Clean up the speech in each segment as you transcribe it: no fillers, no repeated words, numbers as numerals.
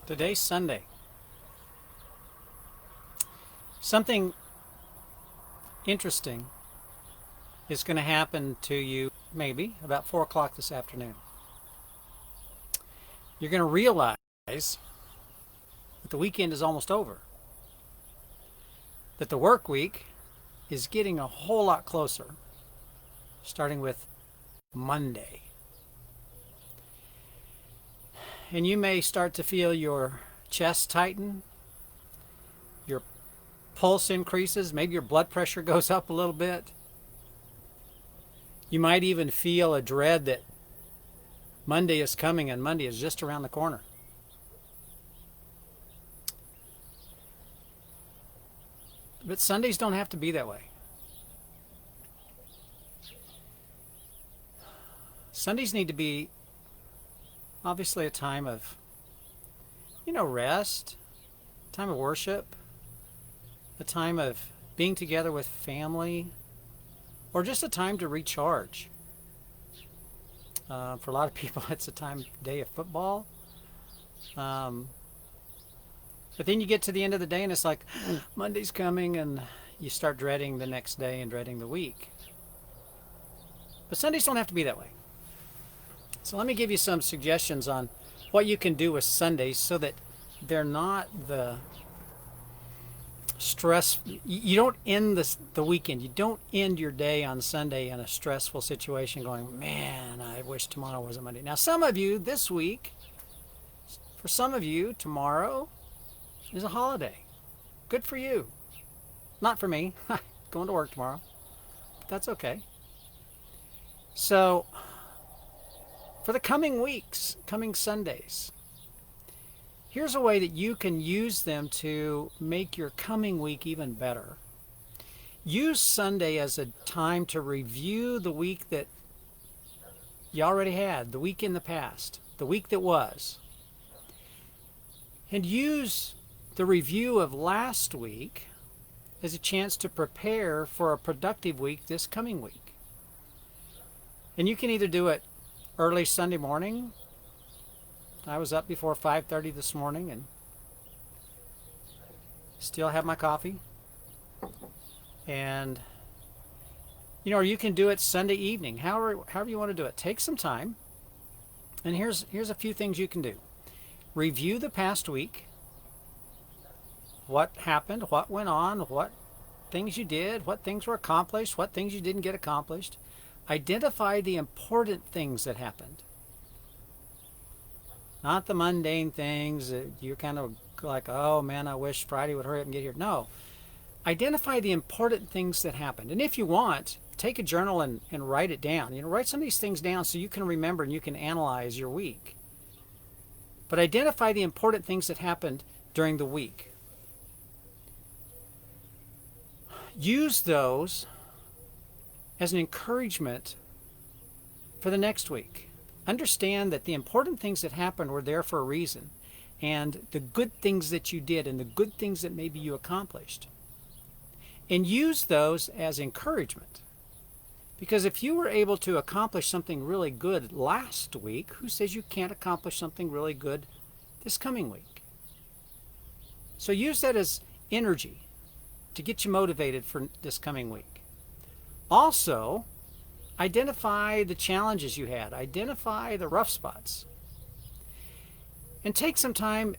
Today's Sunday. Something interesting is going to happen to you maybe about 4 o'clock this afternoon. You're going to realize that the weekend is almost over, that the work week is getting a whole lot closer, starting with Monday. And you may start to feel your chest tighten, your pulse increases, maybe your blood pressure goes up a little bit. You might even feel a dread that Monday is coming and Monday is just around the corner. But Sundays don't have to be that way. Sundays need to be obviously a time of, rest, a time of worship, a time of being together with family, or just a time to recharge. For a lot of people, it's a day of football. But then you get to the end of the day and it's like, Monday's coming, and you start dreading the next day and dreading the week. But Sundays don't have to be that way. So let me give you some suggestions on what you can do with Sundays so that they're not the stress. You don't end the weekend. You don't end your day on Sunday in a stressful situation going, man, I wish tomorrow wasn't Monday. Now, some of you this week, for some of you, tomorrow is a holiday. Good for you. Not for me. Going to work tomorrow. But that's okay. So, for the coming weeks, coming Sundays, here's a way that you can use them to make your coming week even better. Use Sunday as a time to review the week that you already had, the week in the past, the week that was. And use the review of last week as a chance to prepare for a productive week this coming week. And you can either do it early Sunday morning. I was up before 5:30 this morning and still have my coffee. And, or you can do it Sunday evening, however you want to do it. Take some time. And here's a few things you can do. Review the past week. What happened, what went on, what things you did, what things were accomplished, what things you didn't get accomplished. Identify the important things that happened. Not the mundane things that you're kind of like, oh man, I wish Friday would hurry up and get here. No. Identify the important things that happened. And if you want, take a journal and write it down. Write some of these things down so you can remember and you can analyze your week. But identify the important things that happened during the week. Use those as an encouragement for the next week. Understand that the important things that happened were there for a reason, and the good things that you did and the good things that maybe you accomplished. And use those as encouragement. Because if you were able to accomplish something really good last week, who says you can't accomplish something really good this coming week? So use that as energy to get you motivated for this coming week. Also, identify the challenges you had. Identify the rough spots. And take some time,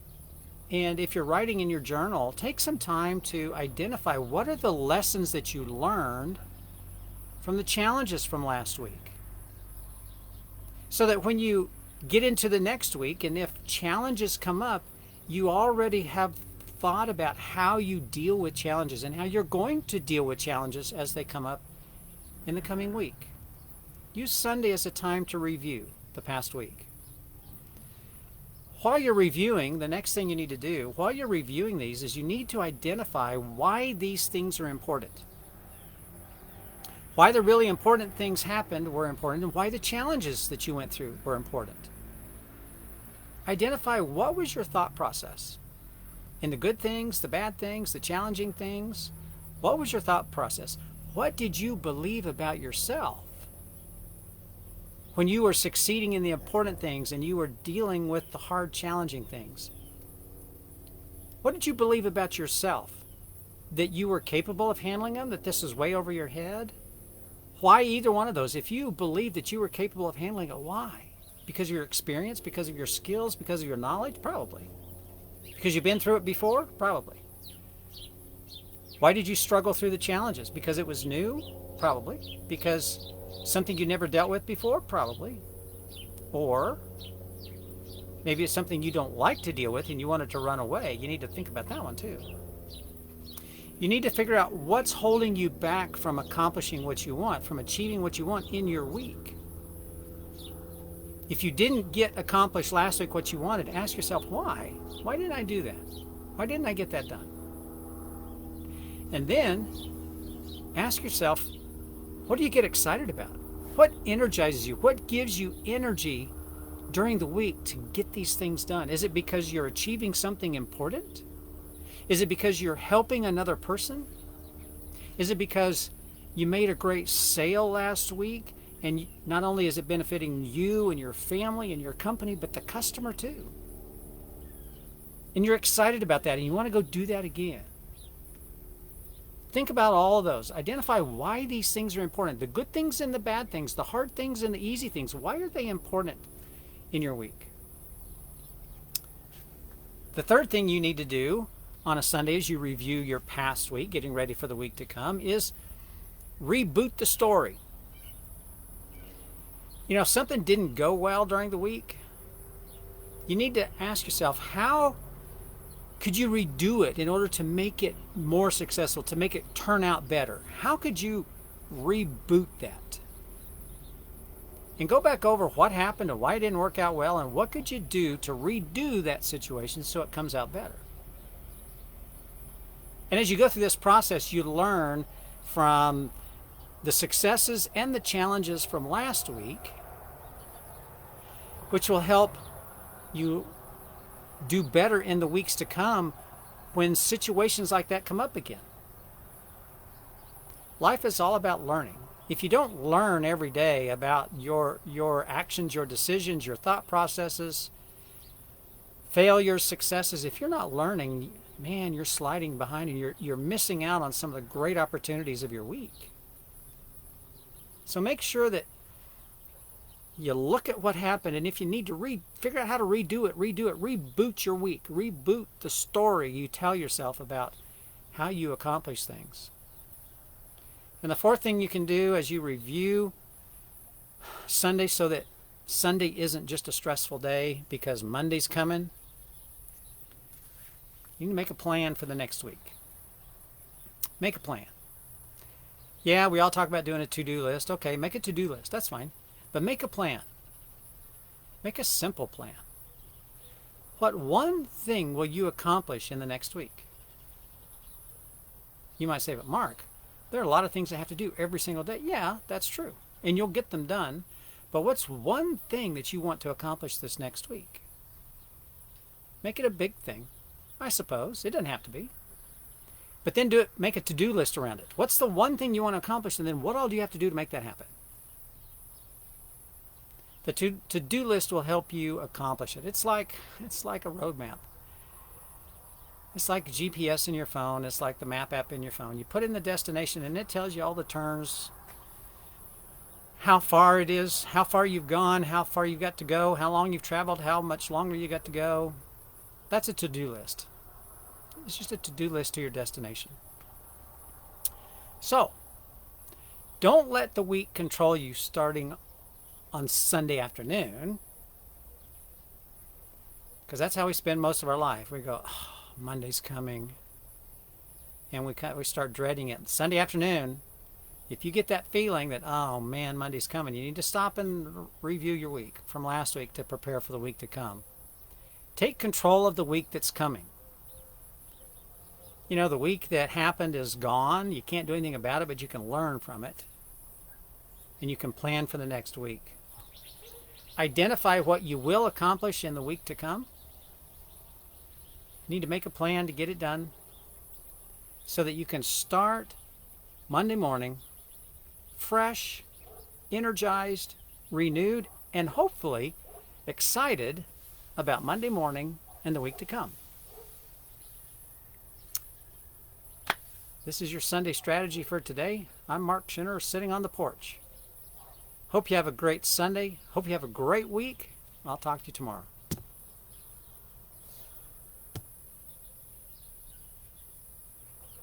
and if you're writing in your journal, take some time to identify what are the lessons that you learned from the challenges from last week. So that when you get into the next week, and if challenges come up, you already have thought about how you deal with challenges and how you're going to deal with challenges as they come up in the coming week. Use Sunday as a time to review the past week. While you're reviewing, the next thing you need to do, while you're reviewing these, is you need to identify why these things are important. Why the really important things happened were important, and why the challenges that you went through were important. Identify what was your thought process. In the good things, the bad things, the challenging things, what was your thought process? What did you believe about yourself when you were succeeding in the important things and you were dealing with the hard, challenging things? What did you believe about yourself? That you were capable of handling them? That this is way over your head? Why either one of those? If you believe that you were capable of handling it, why? Because of your experience? Because of your skills? Because of your knowledge? Probably. Because you've been through it before? Probably. Why did you struggle through the challenges? Because it was new? Probably. Because something you never dealt with before? Probably. Or maybe it's something you don't like to deal with and you wanted to run away. You need to think about that one too. You need to figure out what's holding you back from accomplishing what you want, from achieving what you want in your week. If you didn't get accomplished last week what you wanted, ask yourself why. Why didn't I do that? Why didn't I get that done? And then ask yourself, what do you get excited about? What energizes you? What gives you energy during the week to get these things done? Is it because you're achieving something important? Is it because you're helping another person? Is it because you made a great sale last week and not only is it benefiting you and your family and your company, but the customer too? And you're excited about that and you want to go do that again. Think about all of those. Identify why these things are important. The good things and the bad things, the hard things and the easy things. Why are they important in your week? The third thing you need to do on a Sunday as you review your past week, getting ready for the week to come, is reboot the story. You know, if something didn't go well during the week, you need to ask yourself, how could you redo it in order to make it more successful, to make it turn out better? How could you reboot that? And go back over what happened and why it didn't work out well, and what could you do to redo that situation so it comes out better? And as you go through this process, you learn from the successes and the challenges from last week, which will help you do better in the weeks to come when situations like that come up again. Life is all about learning. If you don't learn every day about your actions, your decisions, your thought processes, failures, successes, if you're not learning, man, you're sliding behind and you're missing out on some of the great opportunities of your week. So make sure that you look at what happened, and if you need to figure out how to redo it, reboot your week, reboot the story you tell yourself about how you accomplish things. And the fourth thing you can do as you review Sunday, so that Sunday isn't just a stressful day because Monday's coming, you need to make a plan for the next week. Make a plan. Yeah, we all talk about doing a to-do list. Okay, make a to-do list. That's fine. But make a plan. Make a simple plan. What one thing will you accomplish in the next week? You might say, but Mark, there are a lot of things I have to do every single day. Yeah, that's true. And you'll get them done. But what's one thing that you want to accomplish this next week? Make it a big thing, I suppose. It doesn't have to be. But then make a to-do list around it. What's the one thing you want to accomplish, and then what all do you have to do to make that happen? The to-do list will help you accomplish it. It's like a roadmap. It's like GPS in your phone. It's like the map app in your phone. You put in the destination and it tells you all the turns, how far it is, how far you've gone, how far you've got to go, how long you've traveled, how much longer you got to go. That's a to-do list. It's just a to-do list to your destination. So, don't let the week control you starting on Sunday afternoon, because that's how we spend most of our life. We go, oh, Monday's coming, and we start dreading it. Sunday afternoon, if you get that feeling that, oh man, Monday's coming, you need to stop and review your week from last week to prepare for the week to come. Take control of the week that's coming. You know, the week that happened is gone. You can't do anything about it, but you can learn from it, and you can plan for the next week. Identify what you will accomplish in the week to come. You need to make a plan to get it done so that you can start Monday morning fresh, energized, renewed, and hopefully excited about Monday morning and the week to come. This is your Sunday strategy for today. I'm Mark Schinner, sitting on the porch. Hope you have a great Sunday. Hope you have a great week. I'll talk to you tomorrow.